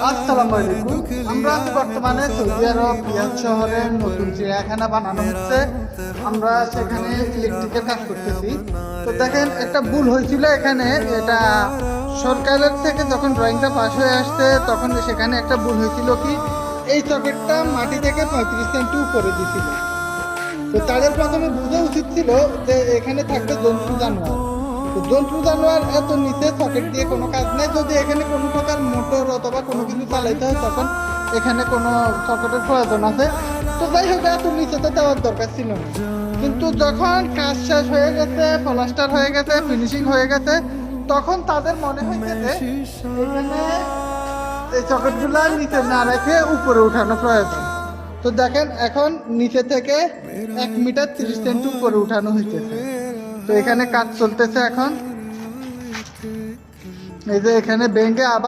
আসসালামু আলাইকুম। আমরা বর্তমানে সৌদি আরব রিয়াদ শহরে নতুন চিড়িয়াখানা বানানো হচ্ছে। আমরা সেখানে ইলেকট্রিকের কাজ করতেছি। তো দেখেন, একটা ভুল হয়েছিল এখানে। এটা সরকারের থেকে যখন ড্রয়িংটা পাস হয়ে আসছে তখন সেখানে একটা ভুল হয়েছিল কি, এই সকেটটা মাটি থেকে 35 সেন্টি উপরে দিছিল। তো তাদের প্রথমে বোঝা উচিত ছিল যে এখানে থাকবে জন্তু জানোয়ার। তো জন্তু জানোয়ার এত নিচে সকেট দিয়ে কোনো কাজ নেই। যদি এখানে কোনো প্রকার মোটর অথবা কোনো কিছু চালাইতে হয় তখন এখানে কোনো সকেটের প্রয়োজন আছে। তো যাই হোক, এত নিচেতে দেওয়ার দরকার ছিল না। কিন্তু যখন কাজ শেষ হয়ে গেছে, প্লাস্টার হয়ে গেছে, ফিনিশিং হয়ে গেছে, তখন তাদের মনে হয়েছে যে এখানে এই সকেটগুলো নিচে না রেখে উপরে উঠানো প্রয়োজন। তো দেখেন, এখন নিচে থেকে 1 মিটার 30 সেন্টি উপরে উঠানো হইতেছে। তো এখানে কাজ চলতেছে এখন। এই যে এখানে ভেঙে আবার